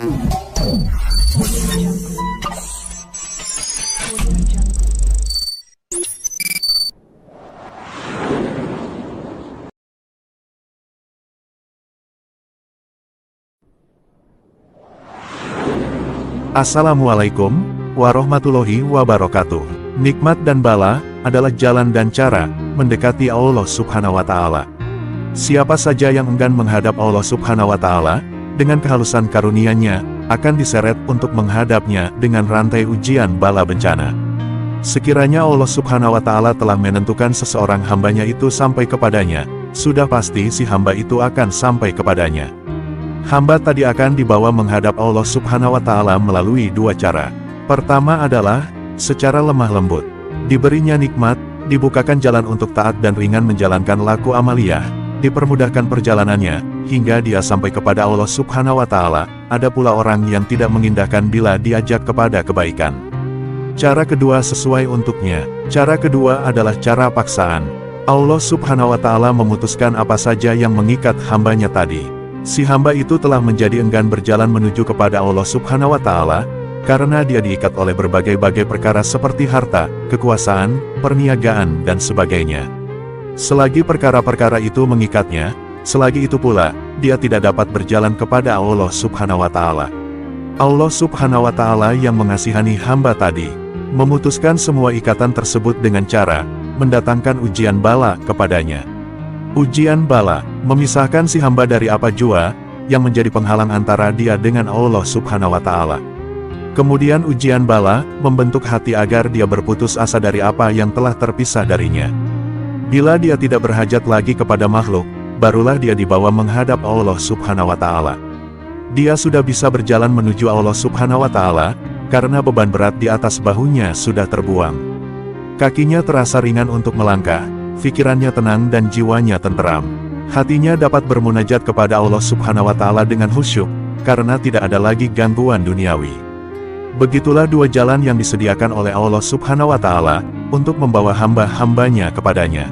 Assalamualaikum warahmatullahi wabarakatuh. Nikmat dan bala adalah jalan dan cara mendekati Allah Subhanahu wa Ta'ala. Siapa saja yang enggan menghadap Allah Subhanahu wa Ta'ala dengan kehalusan karunia-Nya akan diseret untuk menghadapnya dengan rantai ujian bala bencana. Sekiranya Allah Subhanahu wa Ta'ala telah menentukan seseorang hambanya itu sampai kepadanya, sudah pasti si hamba itu akan sampai kepadanya. Hamba tadi akan dibawa menghadap Allah Subhanahu wa Ta'ala melalui dua cara. Pertama adalah secara lemah lembut. Diberinya nikmat, dibukakan jalan untuk taat dan ringan menjalankan laku amaliyah, dipermudahkan perjalanannya hingga dia sampai kepada Allah Subhanahu wa Ta'ala. Ada pula orang yang tidak mengindahkan bila diajak kepada kebaikan. Cara kedua sesuai untuknya. Cara kedua adalah cara paksaan. Allah Subhanahu wa Ta'ala memutuskan apa saja yang mengikat hambanya tadi. Si hamba itu telah menjadi enggan berjalan menuju kepada Allah Subhanahu wa Ta'ala, karena dia diikat oleh berbagai-bagai perkara seperti harta, kekuasaan, perniagaan, dan sebagainya. Selagi perkara-perkara itu mengikatnya, selagi itu pula, dia tidak dapat berjalan kepada Allah Subhanahu wa Ta'ala. Allah Subhanahu wa Ta'ala yang mengasihani hamba tadi, memutuskan semua ikatan tersebut dengan cara mendatangkan ujian bala kepadanya. Ujian bala memisahkan si hamba dari apa jua yang menjadi penghalang antara dia dengan Allah Subhanahu wa Ta'ala. Kemudian ujian bala membentuk hati agar dia berputus asa dari apa yang telah terpisah darinya. Bila dia tidak berhajat lagi kepada makhluk, barulah dia dibawa menghadap Allah Subhanahu wa Ta'ala. Dia sudah bisa berjalan menuju Allah Subhanahu wa Ta'ala karena beban berat di atas bahunya sudah terbuang. Kakinya terasa ringan untuk melangkah, pikirannya tenang dan jiwanya tenteram. Hatinya dapat bermunajat kepada Allah Subhanahu wa Ta'ala dengan khusyuk, karena tidak ada lagi gangguan duniawi. Begitulah dua jalan yang disediakan oleh Allah Subhanahu wa Ta'ala untuk membawa hamba-hambanya kepadanya.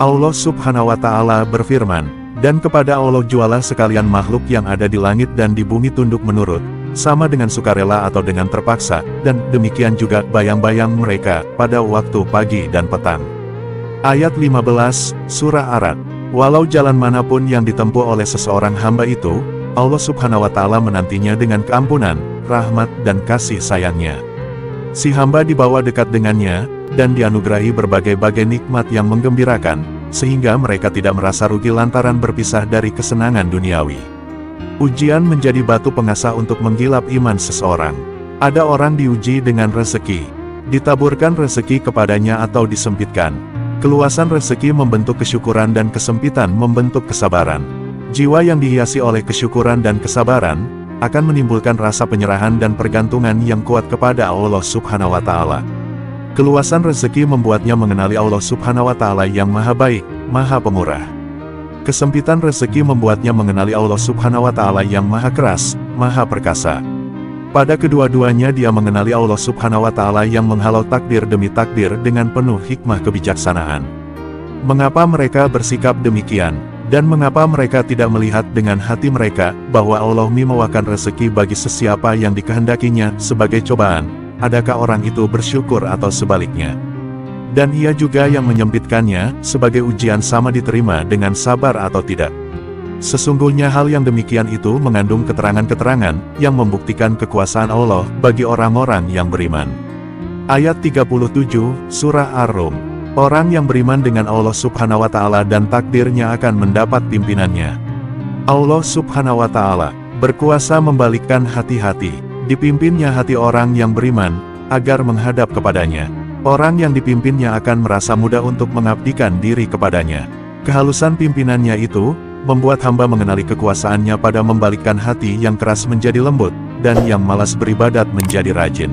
Allah Subhanahu wa Ta'ala berfirman, "Dan kepada Allah jualah sekalian makhluk yang ada di langit dan di bumi tunduk menurut, sama dengan sukarela atau dengan terpaksa, dan demikian juga bayang-bayang mereka pada waktu pagi dan petang." Ayat 15, Surah Ar-Ra'd. Walau jalan manapun yang ditempuh oleh seseorang hamba itu, Allah Subhanahu wa Ta'ala menantinya dengan keampunan, rahmat dan kasih sayangnya. Si hamba dibawa dekat dengannya, dan dianugerahi berbagai-bagai nikmat yang menggembirakan, sehingga mereka tidak merasa rugi lantaran berpisah dari kesenangan duniawi. Ujian menjadi batu pengasah untuk menggilap iman seseorang. Ada orang diuji dengan rezeki. Ditaburkan rezeki kepadanya atau disempitkan. Keluasan rezeki membentuk kesyukuran dan kesempitan membentuk kesabaran. Jiwa yang dihiasi oleh kesyukuran dan kesabaran, akan menimbulkan rasa penyerahan dan pergantungan yang kuat kepada Allah Subhanahu wa Ta'ala. Keluasan rezeki membuatnya mengenali Allah Subhanahu wa Ta'ala yang maha baik, maha pemurah. Kesempitan rezeki membuatnya mengenali Allah Subhanahu wa Ta'ala yang maha keras, maha perkasa. Pada kedua-duanya dia mengenali Allah Subhanahu wa Ta'ala yang menghalau takdir demi takdir dengan penuh hikmah kebijaksanaan. Mengapa mereka bersikap demikian? Dan mengapa mereka tidak melihat dengan hati mereka, bahwa Allah membawakan rezeki bagi sesiapa yang dikehendakinya sebagai cobaan, adakah orang itu bersyukur atau sebaliknya? Dan ia juga yang menyempitkannya, sebagai ujian sama diterima dengan sabar atau tidak. Sesungguhnya hal yang demikian itu mengandung keterangan-keterangan yang membuktikan kekuasaan Allah bagi orang-orang yang beriman. Ayat 37, Surah Ar-Rum. Orang yang beriman dengan Allah Subhanahu wa Ta'ala dan takdirnya akan mendapat pimpinannya. Allah Subhanahu wa Ta'ala berkuasa membalikkan hati-hati, dipimpinnya hati orang yang beriman, agar menghadap kepadanya. Orang yang dipimpinnya akan merasa mudah untuk mengabdikan diri kepadanya. Kehalusan pimpinannya itu membuat hamba mengenali kekuasaannya pada membalikkan hati yang keras menjadi lembut, dan yang malas beribadat menjadi rajin.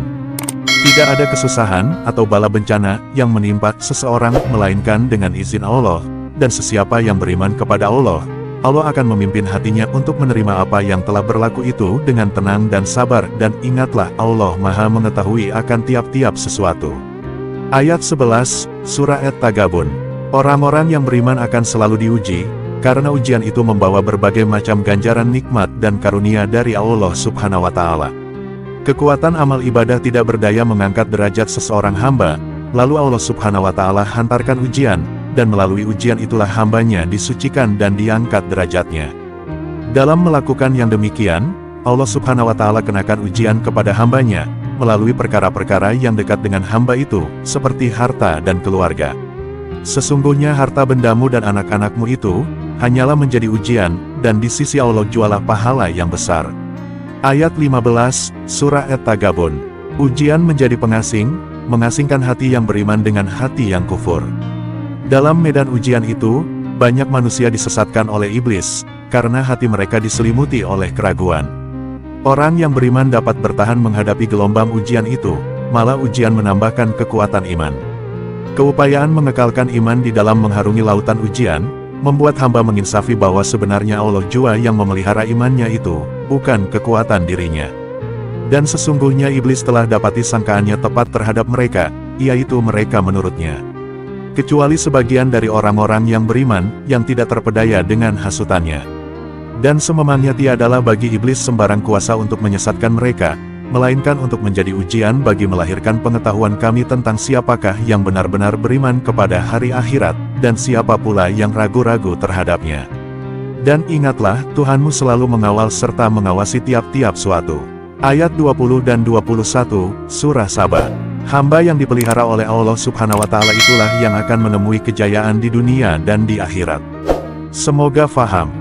Tidak ada kesusahan atau bala bencana yang menimpa seseorang melainkan dengan izin Allah, dan sesiapa yang beriman kepada Allah, Allah akan memimpin hatinya untuk menerima apa yang telah berlaku itu dengan tenang dan sabar, dan ingatlah Allah Maha mengetahui akan tiap-tiap sesuatu. Ayat 11, Surah At-Tagabun. Orang-orang yang beriman akan selalu diuji, karena ujian itu membawa berbagai macam ganjaran nikmat dan karunia dari Allah Subhanahu wa Ta'ala. Kekuatan amal ibadah tidak berdaya mengangkat derajat seseorang hamba, lalu Allah Subhanahu wa Ta'ala hantarkan ujian, dan melalui ujian itulah hambanya disucikan dan diangkat derajatnya. Dalam melakukan yang demikian, Allah Subhanahu wa Ta'ala kenakan ujian kepada hambanya, melalui perkara-perkara yang dekat dengan hamba itu, seperti harta dan keluarga. Sesungguhnya harta bendamu dan anak-anakmu itu, hanyalah menjadi ujian, dan di sisi Allah jualah pahala yang besar. Ayat 15, Surah At-Tagabun. Ujian menjadi pengasing, mengasingkan hati yang beriman dengan hati yang kufur. Dalam medan ujian itu, banyak manusia disesatkan oleh iblis, karena hati mereka diselimuti oleh keraguan. Orang yang beriman dapat bertahan menghadapi gelombang ujian itu, malah ujian menambahkan kekuatan iman. Keupayaan mengekalkan iman di dalam mengharungi lautan ujian, membuat hamba menginsafi bahwa sebenarnya Allah jua yang memelihara imannya itu, bukan kekuatan dirinya. Dan sesungguhnya iblis telah dapati sangkaannya tepat terhadap mereka, yaitu mereka menurutnya. Kecuali sebagian dari orang-orang yang beriman, yang tidak terpedaya dengan hasutannya. Dan sememangnya tiadalah bagi iblis sembarang kuasa untuk menyesatkan mereka, melainkan untuk menjadi ujian bagi melahirkan pengetahuan kami tentang siapakah yang benar-benar beriman kepada hari akhirat, dan siapa pula yang ragu-ragu terhadapnya. Dan ingatlah, Tuhanmu selalu mengawal serta mengawasi tiap-tiap suatu. Ayat 20 dan 21, Surah Saba. Hamba yang dipelihara oleh Allah Subhanahu wa Ta'ala itulah yang akan menemui kejayaan di dunia dan di akhirat. Semoga faham.